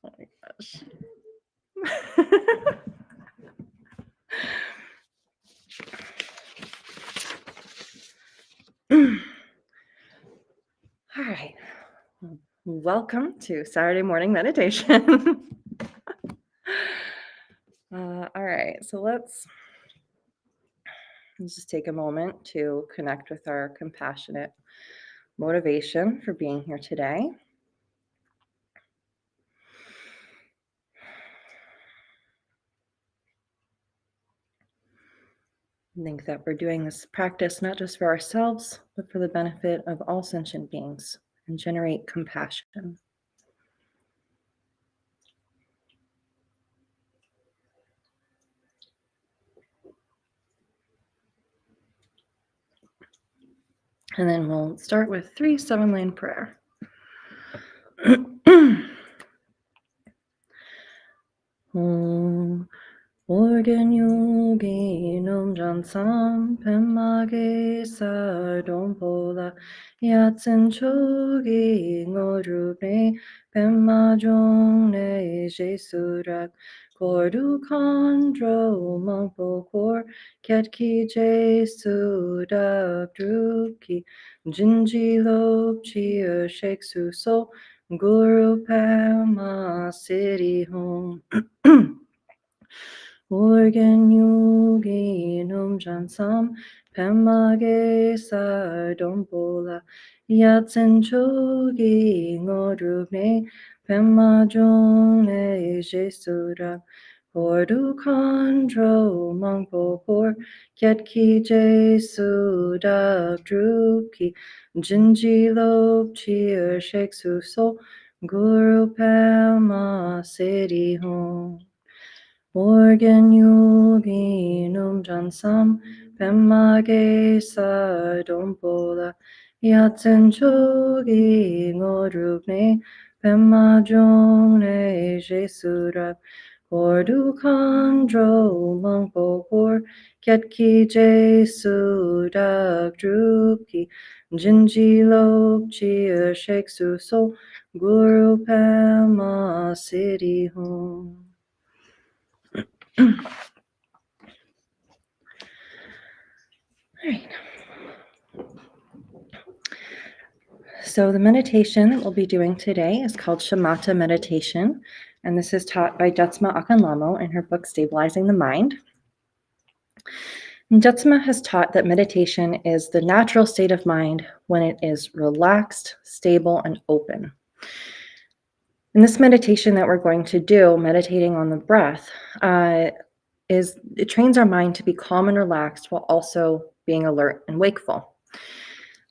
Oh my gosh. All right. Welcome to Saturday morning meditation. All right. So let's just take a moment to connect with our compassionate motivation for being here today. I think that we're doing this practice not just for ourselves, but for the benefit of all sentient beings and generate compassion. And then we'll start with 3 7-line prayer. Organ yogi nom jansam pemage sa dompola yatsen chogi ngorupe pemma jong ne jesurak kordu kondro mangpo kor ketki jesu dak druki jinji lop chia sheksu so guru pema city home. Organ yogi nom jansam pemage sa dompola yatsen chogi ngodrugne pemma jong ne jesura kordu kondro mangpo por ketki jesu dak druki jinji lop chia sheksu so guru pema city home. Organ yogi nom jansam pemage sa dompola yatsen chogi ngodrugne pemma jong ne jesurak kordu kondro mangpo por ketki jesu dak druki jinji lop chia sheksu so guru pema city home. All right. So the meditation that we'll be doing today is called Shamatha meditation, and this is taught by Jetsma Akanlamo in her book Stabilizing the Mind. And Jetsma has taught that meditation is the natural state of mind when it is relaxed, stable, and open. In this meditation that we're going to do, meditating on the breath, it trains our mind to be calm and relaxed while also being alert and wakeful.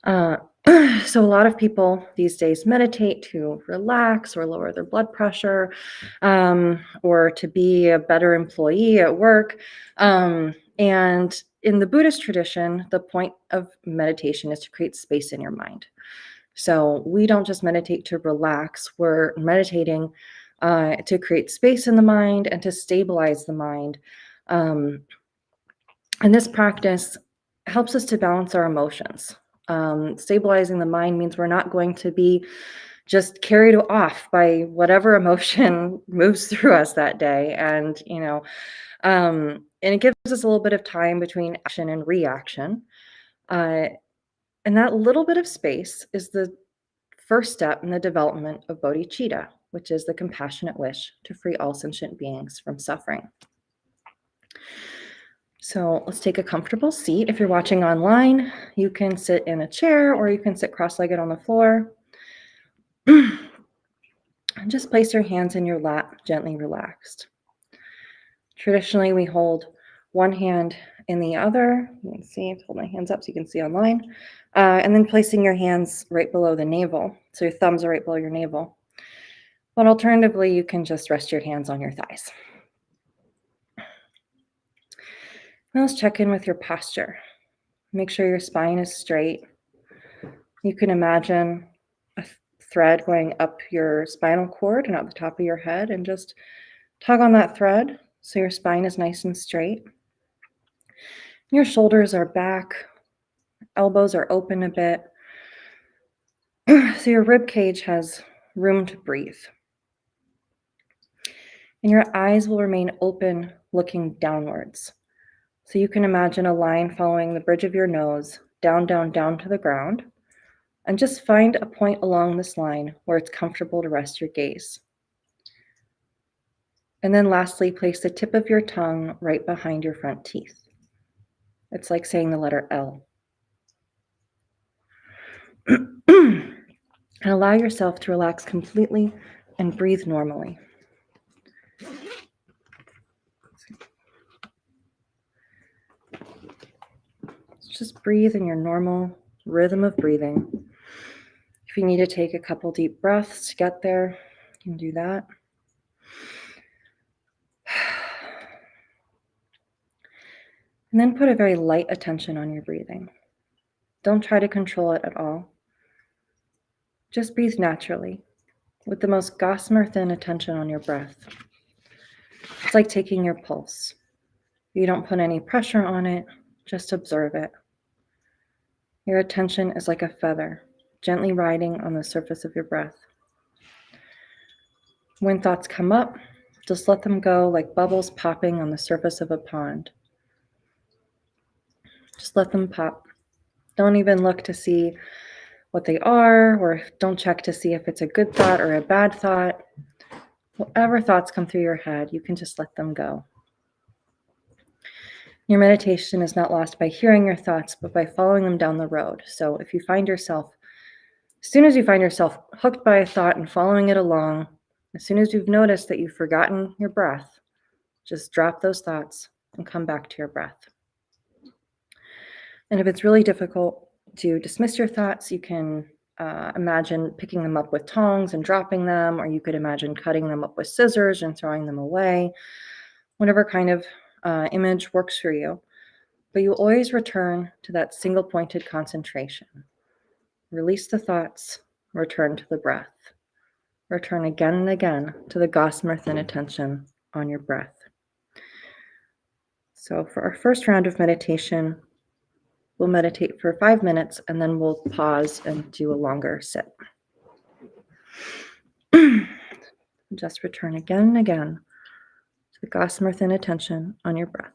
So a lot of people these days meditate to relax or lower their blood pressure, or to be a better employee at work. And in the Buddhist tradition, the point of meditation is to create space in your mind. So we don't just meditate to relax, we're meditating to create space in the mind and to stabilize the mind. And this practice helps us to balance our emotions. Stabilizing the mind means we're not going to be just carried off by whatever emotion moves through us that day. And, and it gives us a little bit of time between action and reaction. And that little bit of space is the first step in the development of bodhicitta, which is the compassionate wish to free all sentient beings from suffering. So let's take a comfortable seat. If you're watching online, you can sit in a chair or you can sit cross-legged on the floor. And just place your hands in your lap, gently relaxed. Traditionally, we hold one hand in the other. You can see, I've hold my hands up so you can see online. And then placing your hands right below the navel. So your thumbs are right below your navel. But alternatively, you can just rest your hands on your thighs. Now let's check in with your posture. Make sure your spine is straight. You can imagine a thread going up your spinal cord and out the top of your head, and just tug on that thread so your spine is nice and straight. Your shoulders are back, elbows are open a bit, so your rib cage has room to breathe. And your eyes will remain open, looking downwards. So you can imagine a line following the bridge of your nose, down, down, down to the ground. And just find a point along this line where it's comfortable to rest your gaze. And then lastly, place the tip of your tongue right behind your front teeth. It's like saying the letter L. And allow yourself to relax completely and breathe normally. Just breathe in your normal rhythm of breathing. If you need to take a couple deep breaths to get there, you can do that. And then put a very light attention on your breathing. Don't try to control it at all. Just breathe naturally with the most gossamer thin attention on your breath. It's like taking your pulse. You don't put any pressure on it, just observe it. Your attention is like a feather, gently riding on the surface of your breath. When thoughts come up, just let them go like bubbles popping on the surface of a pond. Just let them pop. Don't even look to see what they are, or don't check to see if it's a good thought or a bad thought. Whatever thoughts come through your head, you can just let them go. Your meditation is not lost by hearing your thoughts, but by following them down the road. So if you find yourself, as soon as you find yourself hooked by a thought and following it along, as soon as you've noticed that you've forgotten your breath, just drop those thoughts and come back to your breath. And if it's really difficult to dismiss your thoughts, you can imagine picking them up with tongs and dropping them, or you could imagine cutting them up with scissors and throwing them away, whatever kind of image works for you. But you always return to that single pointed concentration. Release the thoughts, return to the breath. Return again and again to the gossamer thin attention on your breath. So for our first round of meditation, we'll meditate for 5 minutes and then we'll pause and do a longer sit. Just return again and again to the gossamer thin attention on your breath.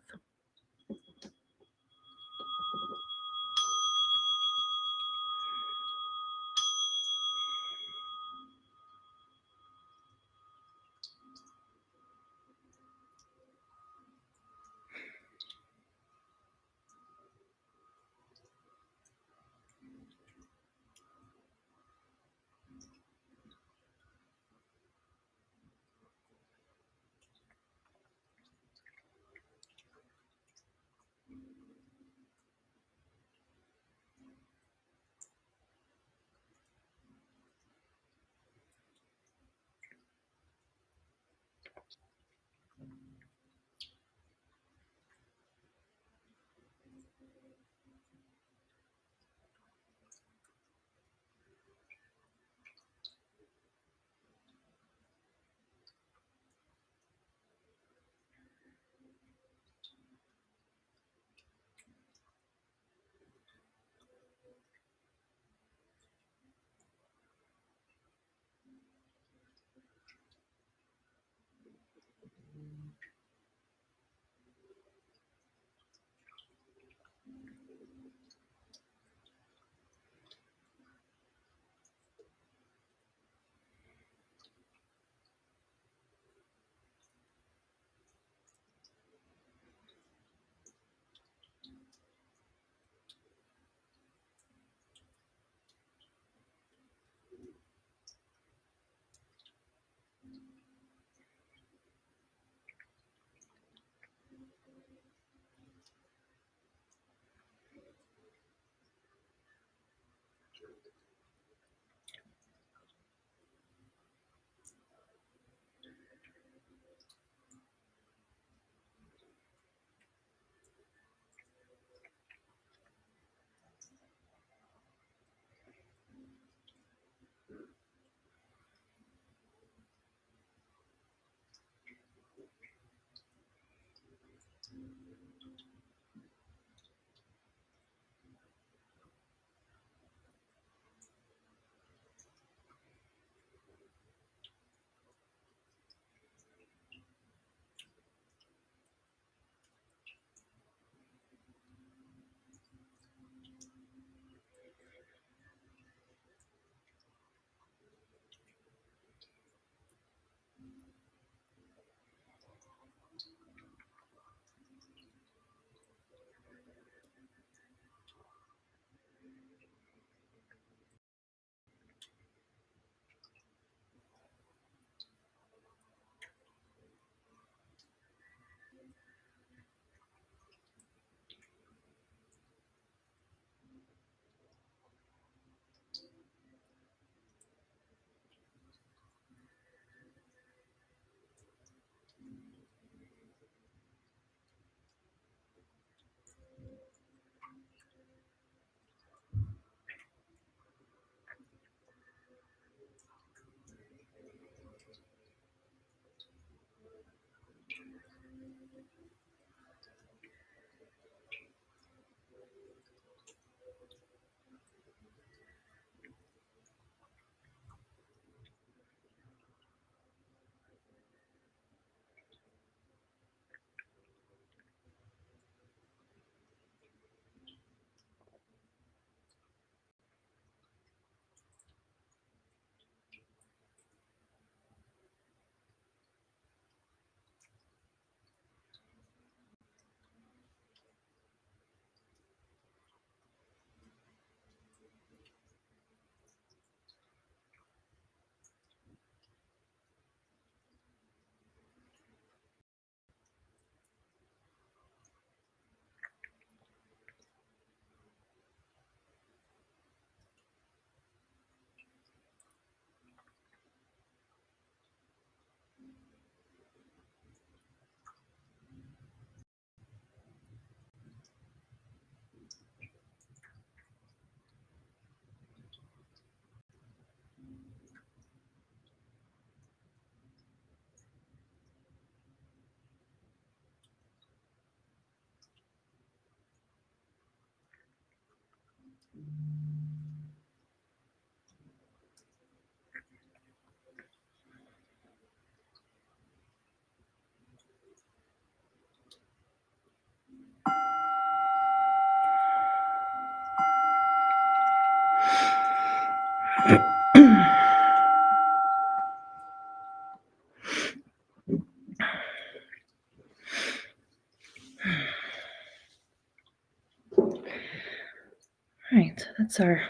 All right, that's our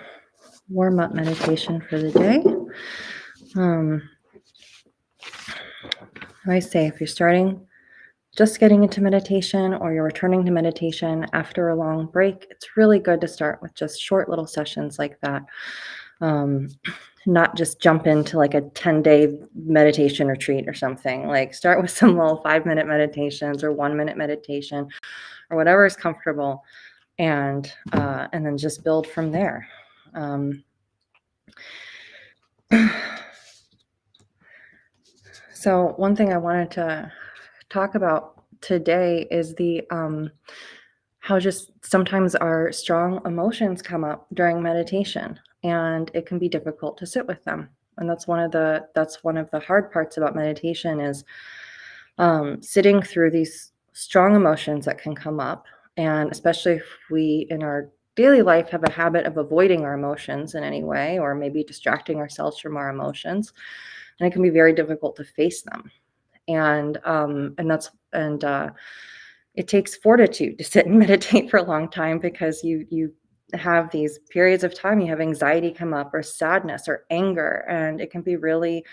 warm-up meditation for the day. I say if you're just getting into meditation or you're returning to meditation after a long break, it's really good to start with just short little sessions like that. Not just jump into like a 10-day meditation retreat or something. Like start with some little 5-minute meditations or 1-minute meditation or whatever is comfortable, and then just build from there. So one thing I wanted to talk about today is the how just sometimes our strong emotions come up during meditation, and it can be difficult to sit with them. And that's one of the hard parts about meditation is sitting through these strong emotions that can come up, and especially if we in our daily life have a habit of avoiding our emotions in any way, or maybe distracting ourselves from our emotions, and it can be very difficult to face them. And it takes fortitude to sit and meditate for a long time, because you have these periods of time, you have anxiety come up, or sadness, or anger, and it can be really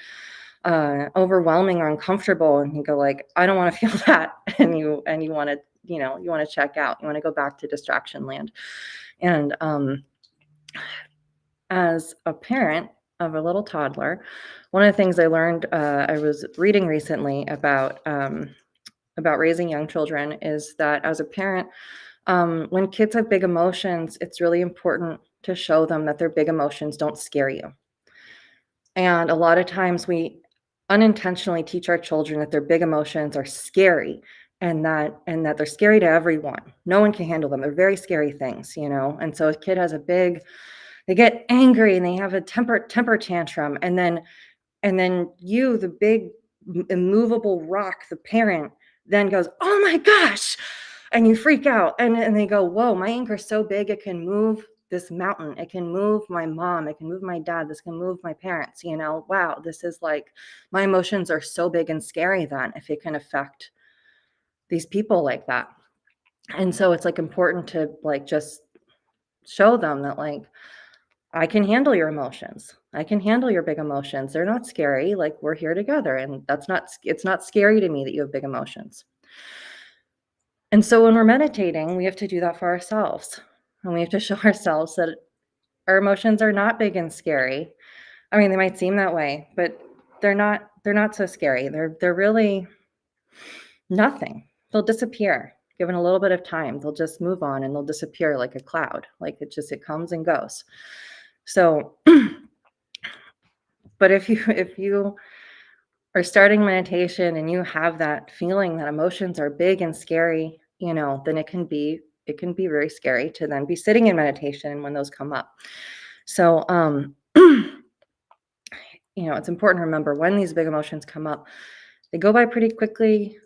overwhelming or uncomfortable, and you go like, I don't want to feel that, and you want to, you want to check out, you want to go back to distraction land. And as a parent of a little toddler, one of the things I learned, I was reading recently about raising young children, is that as a parent, when kids have big emotions, it's really important to show them that their big emotions don't scare you. And a lot of times we unintentionally teach our children that their big emotions are scary, and that they're scary to everyone. No one can handle them. They're very scary things, you know. And so a kid has they get angry and they have a temper tantrum, and then you, the big immovable rock, the parent, then goes, "Oh my gosh." And you freak out, and they go, "Whoa, my anger is so big, it can move this mountain. It can move my mom. It can move my dad. This can move my parents. Wow, this is like, my emotions are so big and scary then, if it can affect these people like that." And so it's like important to like just show them that, like, I can handle your emotions. I can handle your big emotions. They're not scary. Like, we're here together, and it's not scary to me that you have big emotions. And so when we're meditating, we have to do that for ourselves. And we have to show ourselves that our emotions are not big and scary. I mean, they might seem that way, but they're not so scary. They're really nothing. They'll disappear. Given a little bit of time, they'll just move on, and they'll disappear like a cloud. Like, it comes and goes. So but if you are starting meditation and you have that feeling that emotions are big and scary, then it can be very scary to then be sitting in meditation when those come up. So it's important to remember, when these big emotions come up, they go by pretty quickly.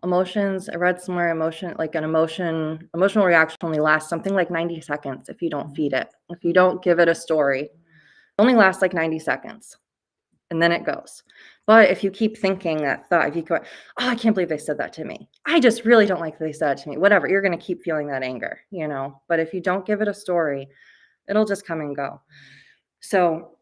Emotions, I read somewhere, emotional reaction only lasts something like 90 seconds if you don't feed it. If you don't give it a story, it only lasts like 90 seconds. And then it goes. But if you keep thinking that thought, if you go, "Oh, I can't believe they said that to me. I just really don't like that they said it to me." Whatever, you're going to keep feeling that anger. But if you don't give it a story, it'll just come and go. So,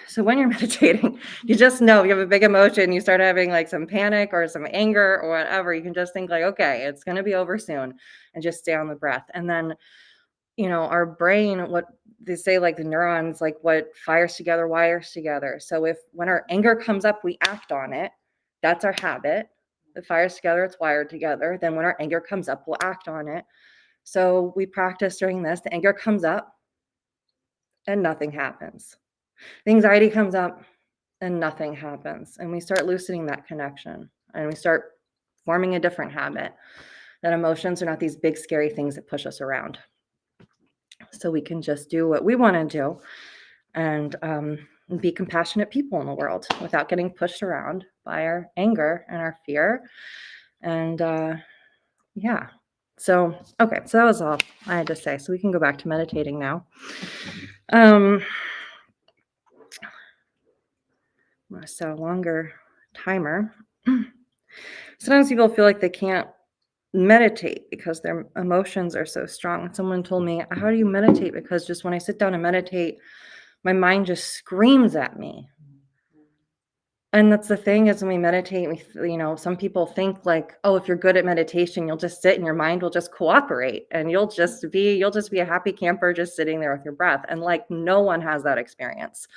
so when you're meditating, you just know you have a big emotion, you start having like some panic or some anger or whatever, you can just think like, okay, it's going to be over soon, and just stay on the breath. And then our brain, what they say, like the neurons, like what fires together wires together. So if when our anger comes up, we act on it, that's our habit. It fires together, it's wired together. Then when our anger comes up, we'll act on it. So we practice during this. The anger comes up and nothing happens. The anxiety comes up and nothing happens. And we start loosening that connection, and we start forming a different habit, that emotions are not these big scary things that push us around. so we can just do what we want to do and be compassionate people in the world without getting pushed around by our anger and our fear. And yeah. So, okay. So that was all I had to say. So we can go back to meditating now. I'm going to set a longer timer. Sometimes people feel like they can't meditate because their emotions are so strong. Someone told me, "How do you meditate?" Because just when I sit down and meditate, my mind just screams at me. And that's the thing is when we meditate, some people think like, oh, if you're good at meditation, you'll just sit and your mind will just cooperate and you'll just be a happy camper just sitting there with your breath. And like no one has that experience.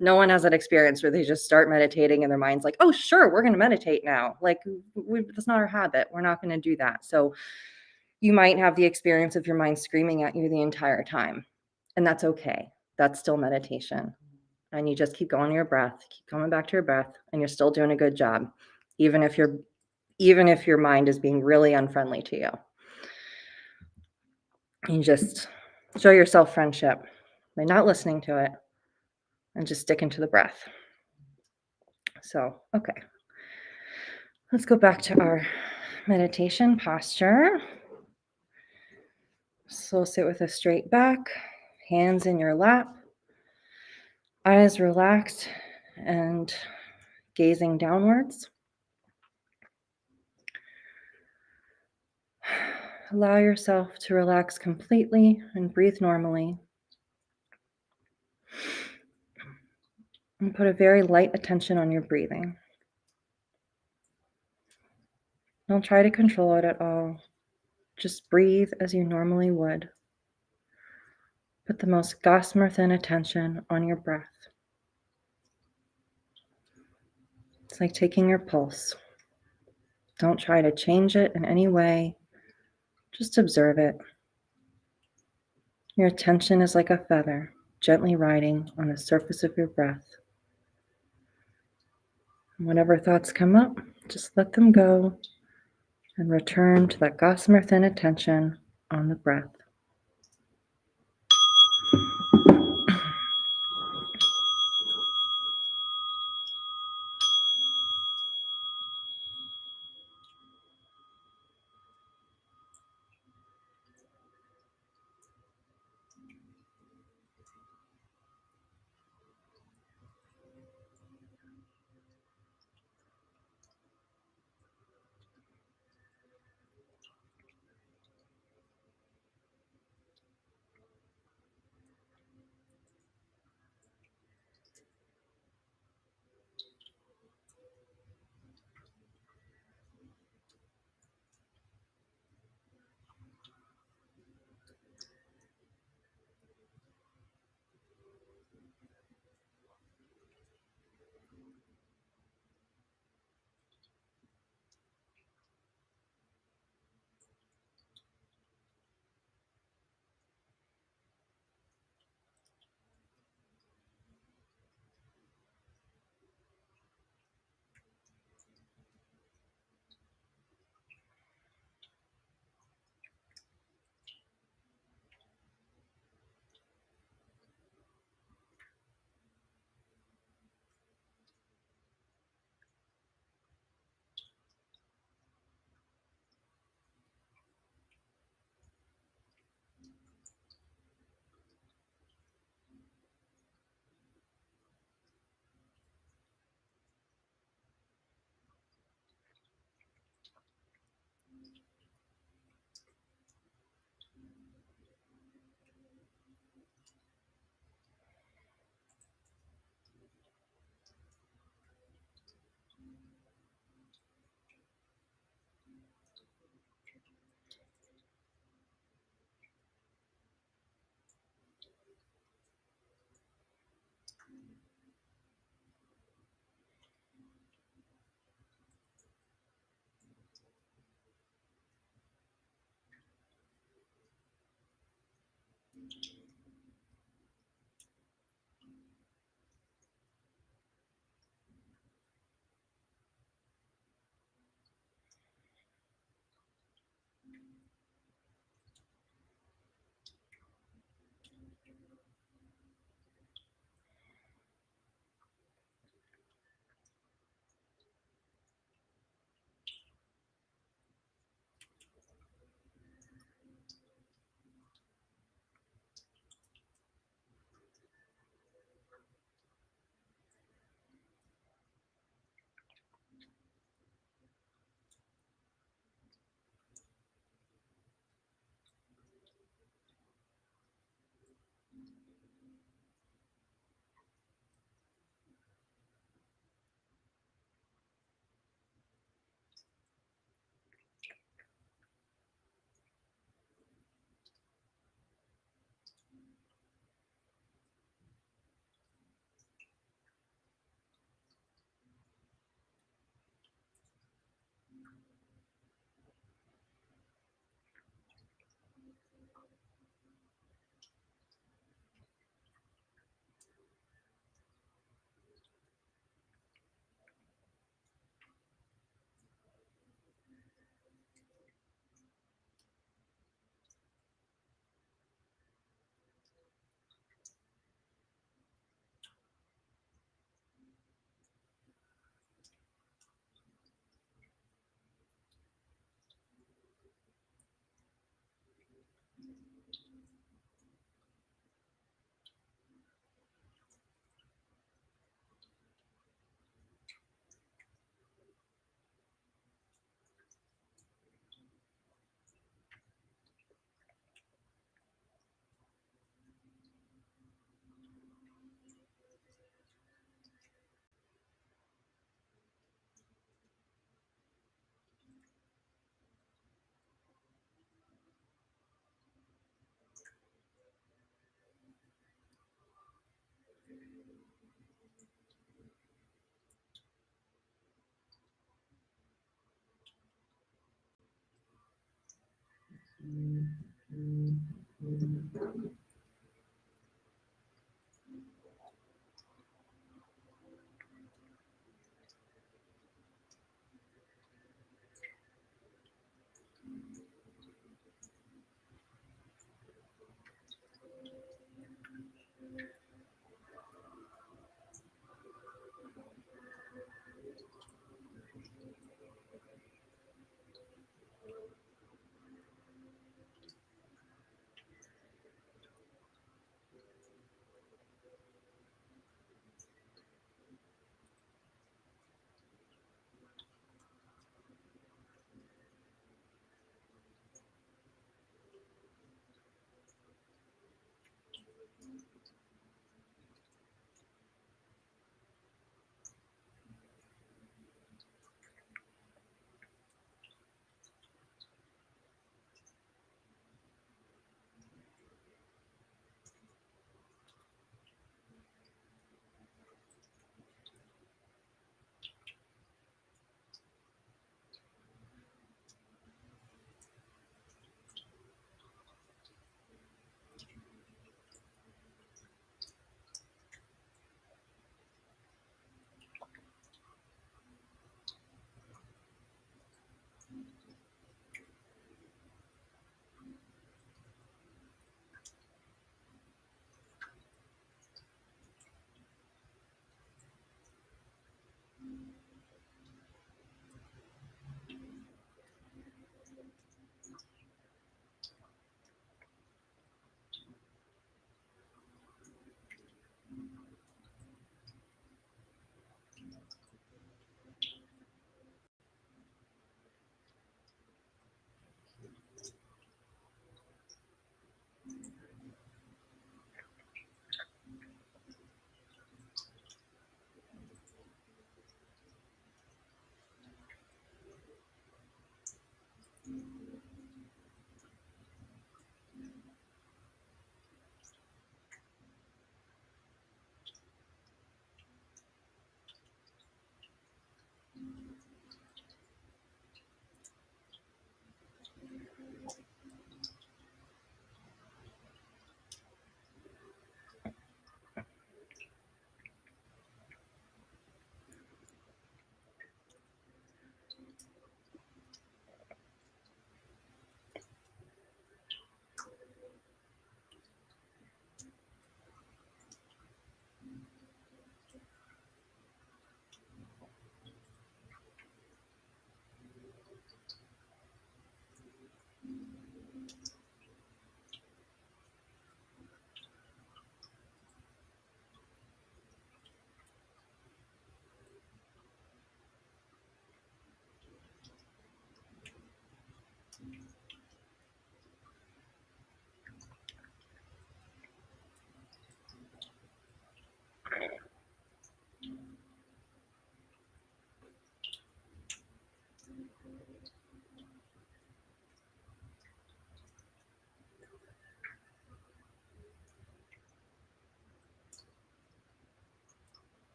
No one has that experience where they just start meditating and their mind's like, oh, sure, we're going to meditate now. Like that's not our habit. We're not going to do that. So you might have the experience of your mind screaming at you the entire time. And that's okay. That's still meditation. And you just keep going to your breath, keep coming back to your breath, and you're still doing a good job, even if your mind is being really unfriendly to you. You just show yourself friendship by not listening to it and just sticking to the breath. So, okay. Let's go back to our meditation posture. So sit with a straight back, hands in your lap, eyes relaxed and gazing downwards. Allow yourself to relax completely and breathe normally. And put a very light attention on your breathing. Don't try to control it at all. Just breathe as you normally would. Put the most gossamer thin attention on your breath. It's like taking your pulse. Don't try to change it in any way. Just observe it. Your attention is like a feather, gently riding on the surface of your breath. And whatever thoughts come up, just let them go and return to that gossamer thin attention on the breath.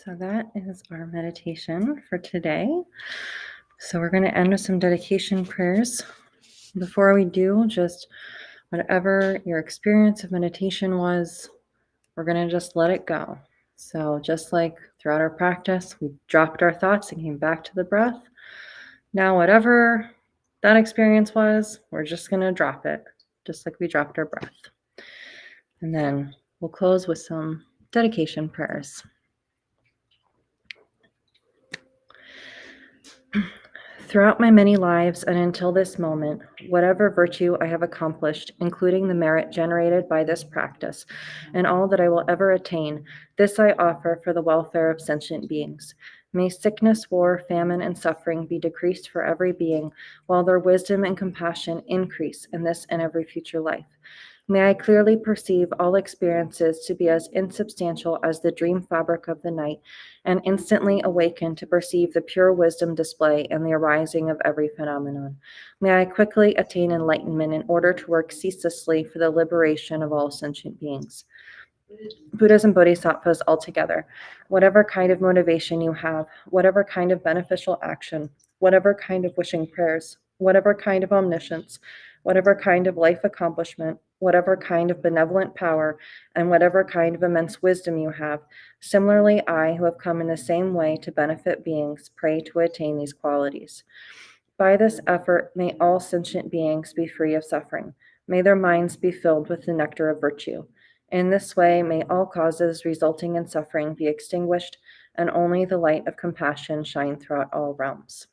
So that is our meditation for today. So we're going to end with some dedication prayers. Before we do, just whatever your experience of meditation was, we're going to just let it go. So just like throughout our practice, we dropped our thoughts and came back to the breath. Now, whatever that experience was, we're just going to drop it, just like we dropped our breath. And then we'll close with some dedication prayers. Throughout my many lives and until this moment, whatever virtue I have accomplished, including the merit generated by this practice, and all that I will ever attain, this I offer for the welfare of sentient beings. May sickness, war, famine, and suffering be decreased for every being, while their wisdom and compassion increase in this and every future life. May I clearly perceive all experiences to be as insubstantial as the dream fabric of the night, and instantly awaken to perceive the pure wisdom display and the arising of every phenomenon. May I quickly attain enlightenment in order to work ceaselessly for the liberation of all sentient beings. Buddhas and Bodhisattvas altogether, whatever kind of motivation you have, whatever kind of beneficial action, whatever kind of wishing prayers, whatever kind of omniscience, whatever kind of life accomplishment, whatever kind of benevolent power, and whatever kind of immense wisdom you have, similarly I, who have come in the same way to benefit beings, pray to attain these qualities. By this effort, may all sentient beings be free of suffering. May their minds be filled with the nectar of virtue. In this way, may all causes resulting in suffering be extinguished, and only the light of compassion shine throughout all realms.